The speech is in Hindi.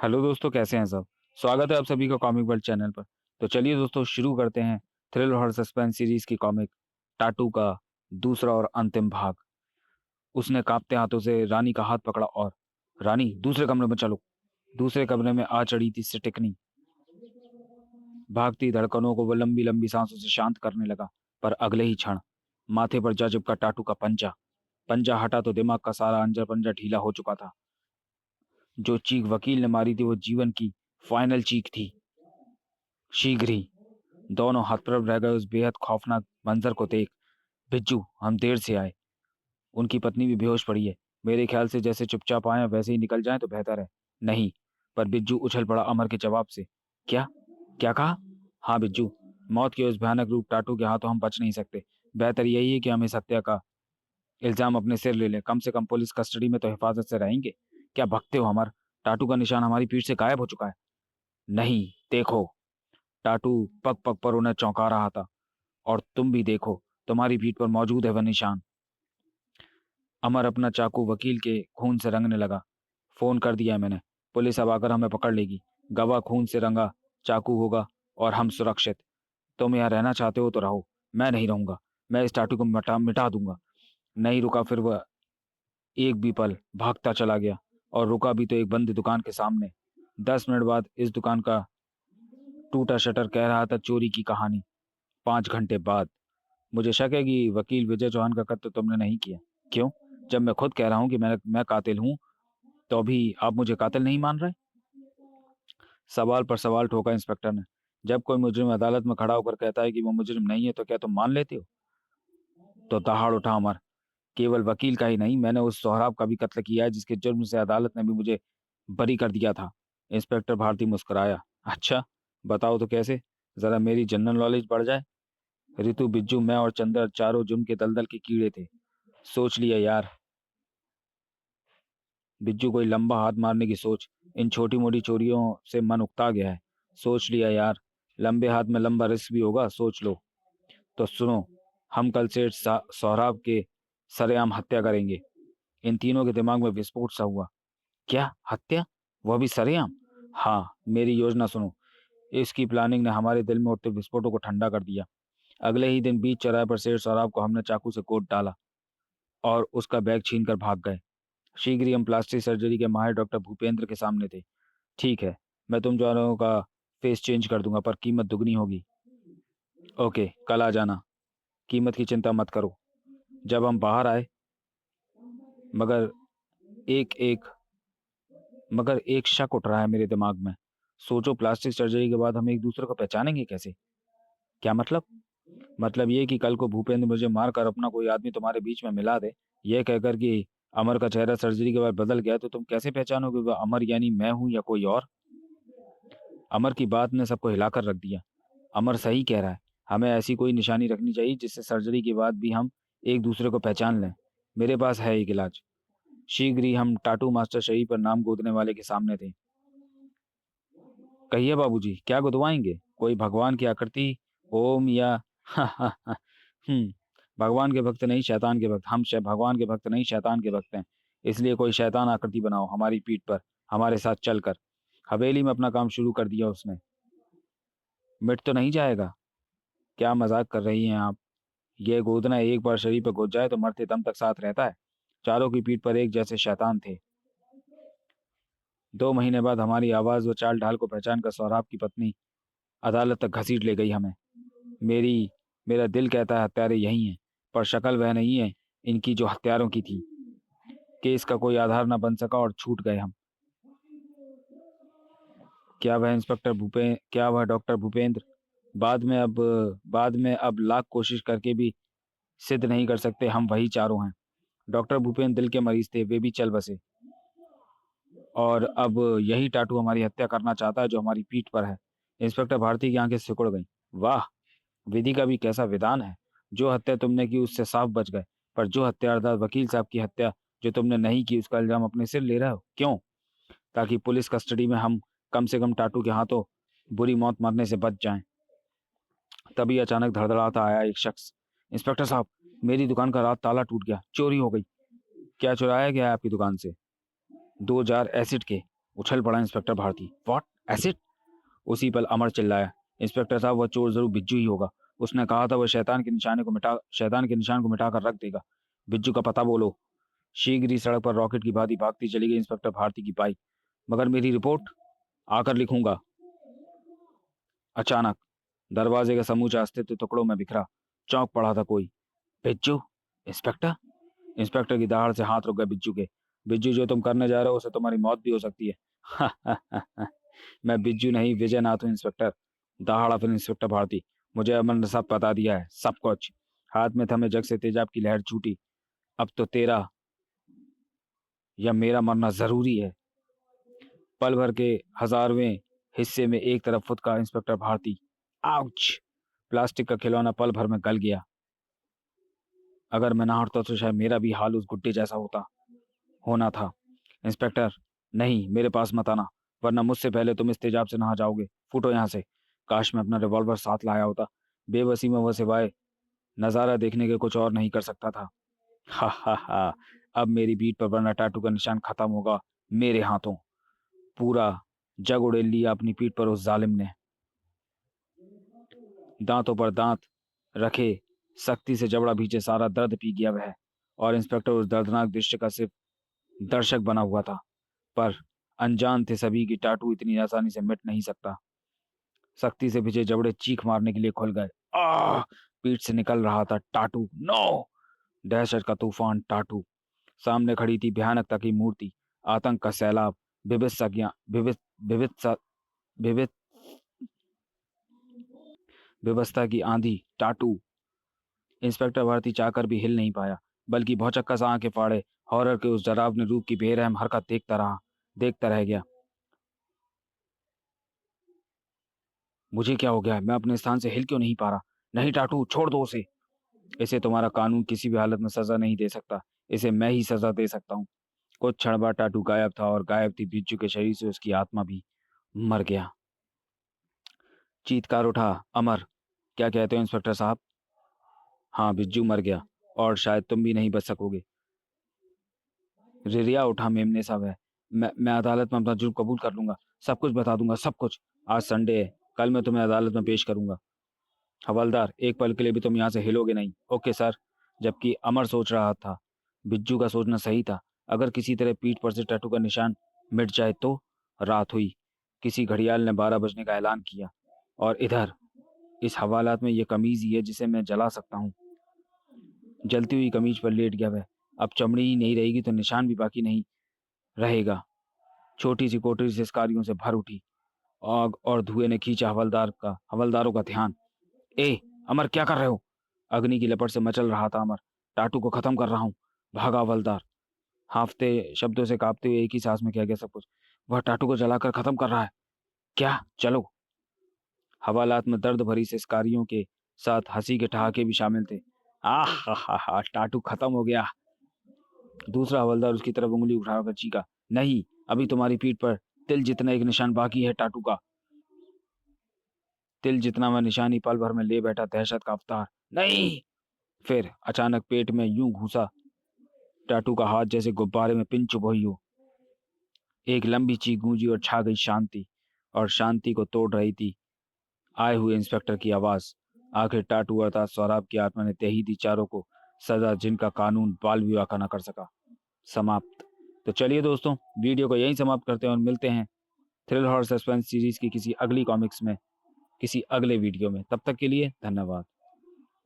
हेलो दोस्तों, कैसे हैं सब। स्वागत है आप सभी का कॉमिक वर्ल्ड चैनल पर। तो चलिए दोस्तों, शुरू करते हैं थ्रिल और सस्पेंस सीरीज की कॉमिक टाटू का दूसरा और अंतिम भाग। उसने कांपते हाथों से रानी का हाथ पकड़ा और रानी, दूसरे कमरे में चलो। दूसरे कमरे में आ चढ़ी थी सिटिकनी। भागती धड़कनों को वो लंबी लंबी सांसों से शांत करने लगा। पर अगले ही क्षण माथे पर जा चिपका टाटू का पंजा। पंजा हटा तो दिमाग का सारा अंजर पंजा ढीला हो चुका था। जो चीख वकील ने मारी थी वो जीवन की फाइनल चीख थी। शीघ्र ही दोनों हतप्रभ रह गए उस बेहद खौफनाक मंजर को देख। बिज्जू, हम देर से आए। उनकी पत्नी भी बेहोश पड़ी है। मेरे ख्याल से जैसे चुपचाप आए वैसे ही निकल जाएं तो बेहतर है। नहीं। पर बिज्जू उछल पड़ा अमर के जवाब से। क्या? क्या कहा? हाँ बिज्जू, मौत के उस भयानक रूप टाटू के हाथों हम बच नहीं सकते। बेहतर यही है कि हम इस हत्या का इल्जाम अपने सिर ले लें। कम से कम पुलिस कस्टडी में तो हिफाजत से रहेंगे। क्या भगते हो अमर? टाटू का निशान हमारी पीठ से गायब हो चुका है। नहीं, देखो। टाटू पग पग पर उन्हें चौंका रहा था। और तुम भी देखो, तुम्हारी पीठ पर मौजूद है वह निशान। अमर अपना चाकू वकील के खून से रंगने लगा। फोन कर दिया है मैंने। पुलिस अब आकर हमें पकड़ लेगी। गवाह खून से रंगा चाकू होगा और हम सुरक्षित। तुम यहाँ रहना चाहते हो तो रहो। मैं नहीं रहूंगा। मैं इस टाटू को मिटा मिटा दूंगा। नहीं रुका फिर वह एक भी पल, भागता चला गया। और रुका भी तो एक बंद दुकान के सामने। 10 मिनट बाद इस दुकान का टूटा शटर कह रहा था चोरी की कहानी। 5 घंटे बाद मुझे शक है कि वकील विजय चौहान का कत्ल तुमने नहीं किया। क्यों? जब मैं खुद कह रहा हूं कि मैं कातिल हूं, तो अभी आप मुझे कातिल नहीं मान रहे। सवाल पर सवाल ठोका इंस्पेक्टर ने। जब कोई मुजरिम अदालत में खड़ा होकर कहता है कि वो मुजरिम नहीं है तो क्या तुम मान लेते हो? तो दहाड़ उठा अमर। केवल वकील का ही नहीं, मैंने उस सोहराब का भी कत्ल किया है जिसके जुर्म से अदालत ने भी मुझे बरी कर दिया था। इंस्पेक्टर भारती मुस्कुराया। अच्छा, बताओ तो कैसे? जरा मेरी जनरल नॉलेज बढ़ जाए। रितु, बिज्जू, मैं और चंद्र चारों जुर्म के दलदल के कीड़े थे। सोच लिया यार। बिज्जू, कोई लंबा हाथ मारने की सोच। इन छोटी मोटी चोरियों से मन उकता गया है। सोच लिया यार। लंबे हाथ में लंबा रिस्क भी होगा, सोच लो। तो सुनो, हम कल से सोहराब के सरेआम हत्या करेंगे। इन तीनों के दिमाग में विस्फोट सा हुआ। क्या हत्या? वह भी सरेआम? हाँ, मेरी योजना सुनो। इसकी प्लानिंग ने हमारे दिल में उठते विस्फोटों को ठंडा कर दिया। अगले ही दिन बीच चौराहे पर शेर सोहराब को हमने चाकू से कोट डाला और उसका बैग छीन कर भाग गए। शीघ्र ही हम प्लास्टिक सर्जरी के माहिर डॉक्टर भूपेंद्र के सामने थे। ठीक है, मैं तुम दोनों का फेस चेंज कर दूंगा, पर कीमत दुगनी होगी। ओके, कल आ जाना। कीमत की चिंता मत करो। जब हम बाहर आए, मगर एक एक मगर एक शक उठ रहा है मेरे दिमाग में। सोचो, प्लास्टिक सर्जरी के बाद हम एक दूसरे को पहचानेंगे कैसे? क्या मतलब? मतलब ये कि कल को भूपेंद्र मुझे मारकर अपना कोई आदमी तुम्हारे बीच में मिला दे, यह कहकर कि अमर का चेहरा सर्जरी के बाद बदल गया, तो तुम कैसे पहचानोगे वह अमर यानी मैं हूं या कोई और? अमर की बात ने सबको हिलाकर रख दिया। अमर सही कह रहा है। हमें ऐसी कोई निशानी रखनी चाहिए जिससे सर्जरी के बाद भी हम एक दूसरे को पहचान लें। मेरे पास है एक इलाज। शीघ्र ही हम टाटू मास्टर शरीफ पर नाम गोदने वाले के सामने थे। कहिए बाबूजी, क्या गुदवाएंगे? कोई भगवान की आकृति, ओम या हम्म भगवान के भक्त नहीं, शैतान के भक्त। हम भगवान के भक्त नहीं, शैतान के भक्त हैं। इसलिए कोई शैतान आकृति बनाओ हमारी पीठ पर, हमारे साथ चलकर। हवेली में अपना काम शुरू कर दिया उसने। मिट तो नहीं जाएगा? क्या मजाक कर रही हैं आप? यह गोदना एक बार शरीर पर घुस जाए तो मरते दम तक साथ रहता है। चारों की पीठ पर एक जैसे शैतान थे। 2 महीने बाद हमारी आवाज व चाल ढाल को पहचान कर सौराब की पत्नी अदालत तक घसीट ले गई हमें। मेरी मेरा दिल कहता है हत्यारे यही हैं, पर शक्ल वह नहीं है इनकी जो हत्यारों की थी। केस का कोई आधार न बन सका और छूट गए हम। क्या वह डॉक्टर भूपेंद्र? बाद में अब लाख कोशिश करके भी सिद्ध नहीं कर सकते हम वही चारों हैं। डॉक्टर भूपेंद्र दिल के मरीज थे, वे भी चल बसे। और अब यही टाटू हमारी हत्या करना चाहता है जो हमारी पीठ पर है। इंस्पेक्टर भारती की आंखें सिकुड़ गईं। वाह, विधि का भी कैसा विधान है। जो हत्या तुमने की उससे साफ बच गए, पर जो हत्या अर्थात वकील साहब की हत्या जो तुमने नहीं की, उसका इल्जाम अपने सिर ले रहे हो। क्यों? ताकि पुलिस कस्टडी में हम कम से कम टाटू के हाथों बुरी मौत मरने से बच जाएं। तभी अचानक धड़धड़ाता आया एक शख्स। इंस्पेक्टर साहब, मेरी दुकान का रात ताला टूट गया, चोरी हो गई। क्या चुराया गया है आपकी दुकान से? 2 जार एसिड के। उछल पड़ा इंस्पेक्टर भारती। What, acid? उसी पल अमर चिल्लाया, इंस्पेक्टर साहब वह चोर जरूर बिज्जू ही होगा। उसने कहा था वह शैतान के निशान को मिटा कर रख देगा। बिज्जू का पता बोलो। शीघ्र ही सड़क पर रॉकेट की भांति भागती चली गई इंस्पेक्टर भारती की बाइक। मगर मेरी रिपोर्ट आकर लिखूंगा। अचानक दरवाजे का समूचा अस्तित्व टुकड़ों में बिखरा। चौंक पड़ा था कोई। बिज्जू? इंस्पेक्टर? इंस्पेक्टर की दहाड़ से हाथ रुक गए बिज्जू के। बिज्जू, जो तुम करने जा रहे हो उसे तुम्हारी मौत भी हो सकती है। मैं बिज्जू नहीं, विजय नाथ हूँ इंस्पेक्टर। दहाड़ा फिर इंस्पेक्टर भारती। मुझे अमर ने सब बता दिया है, सब कुछ। हाथ में थमे जग से तेजाब की लहर छूटी। अब तो तेरा या मेरा मरना जरूरी है। पल भर के हजारवें हिस्से में एक तरफ फुदका इंस्पेक्टर भारती। आउच! प्लास्टिक का खिलौना पल भर में गल गया। अगर मैं ना हटता तो शायद मेरा भी हाल उस गुड्डे जैसा होना था। इंस्पेक्टर, नहीं, मेरे पास मत आना, वरना मुझसे पहले तुम इस तेजाब से नहा जाओगे। फूटो यहाँ से। काश मैं अपना रिवॉल्वर साथ लाया होता। बेबसी में वह सिवाय नजारा देखने के कुछ और नहीं कर सकता था। हा हा हा। अब मेरी पीठ पर बना टैटू का निशान खत्म होगा मेरे हाथों। पूरा जग उड़ेल लिया अपनी पीठ पर उस जालिम ने। दांतों पर दांत रखे, सख्ती से जबड़ा भींचे, सारा दर्द पी गया वह। और इंस्पेक्टर उस दर्दनाक दृश्य का सिर्फ दर्शक बना हुआ था। पर अनजान थे सभी कि टाटू इतनी आसानी से मिट नहीं सकता। सख्ती से भिजे जबड़े चीख मारने के लिए खुल गए। आह! पीठ से निकल रहा था टाटू। नो! दहशत का तूफान टाटू। सामने खड़ी थी भयानकता की मूर्ति। आतंक का सैलाब। विविधता की विविधता विविध व्यवस्था की आंधी टाटू। इंस्पेक्टर भारती चाहकर भी हिल नहीं पाया, बल्कि भौचक्का सा आंखें फाड़े हॉरर के उस डरावने रूप की बेरहम हरकत देखता रह गया। मुझे क्या हो गया? मैं अपने स्थान से हिल क्यों नहीं पा रहा? नहीं टाटू, छोड़ दो उसे। इसे तुम्हारा कानून किसी भी हालत में सजा नहीं दे सकता। इसे मैं ही सजा दे सकता हूँ। कुछ क्षण बाद टाटू गायब था, और गायब थी बिज्जू के शरीर से उसकी आत्मा भी। मर गया। चीत्कार उठा। अमर, क्या कहते हो इंस्पेक्टर साहब? हाँ, बिज्जू मर गया, और शायद तुम भी नहीं बच सकोगे। रिरिया उठा मेमने सा वह। मैं अदालत में अपना जुर्म कबूल कर लूंगा। सब कुछ बता दूंगा, सब कुछ। आज संडे है, कल मैं तुम्हें अदालत में पेश करूंगा। हवलदार, एक पल के लिए भी तुम यहाँ से हिलोगे नहीं। Okay sir. जबकि अमर सोच रहा था, बिज्जू का सोचना सही था। अगर किसी तरह पीठ पर से टैटू का निशान मिट जाए तो। रात हुई। किसी घड़ियाल ने 12 बजने का ऐलान किया। और इधर इस हवालात में ये कमीज ही है जिसे मैं जला सकता हूँ। जलती हुई कमीज पर लेट गया वह। अब चमड़ी ही नहीं रहेगी तो निशान भी बाकी नहीं रहेगा। छोटी सी कोठरी सिस्कारियों से भर उठी। आग और धुएं ने खींचा हवलदारों का ध्यान। ए, अमर, क्या कर रहे हो? अग्नि की लपट से मचल रहा था अमर। टाटू को खत्म कर रहा हूँ। भागा हवलदार। हाफते शब्दों से कांपते हुए एक ही सांस में कह गया सब कुछ। वह टाटू को जलाकर खत्म कर रहा है। क्या? चलो। हवालात में दर्द भरी सिस्कारियों के साथ हंसी के ठहाके भी शामिल थे। आह हा हा हा, टाटू खत्म हो गया। दूसरा हवलदार उसकी तरफ उंगली उठाकर चीखा। नहीं, अभी तुम्हारी पीठ पर तिल जितना एक निशान बाकी है टाटू का। तिल जितना वह निशानी पल भर में ले बैठा दहशत का अवतार। नहीं! फिर अचानक पेट में यूं घुसा टाटू का हाथ जैसे गुब्बारे में पिन चुभोई हो। एक लंबी चीख गूंजी और छा गई शांति। और शांति को तोड़ रही थी आए हुए इंस्पेक्टर की आवाज। आखिर टाटू अर्थात सौराब की आत्मा ने दे ही दी चारों को सजा, जिनका कानून बाल विवाह का न कर सका। समाप्त। तो चलिए दोस्तों, वीडियो को यहीं समाप्त करते हैं और मिलते हैं थ्रिल हॉरर सस्पेंस सीरीज की किसी अगली कॉमिक्स में, किसी अगले वीडियो में। तब तक के लिए धन्यवाद।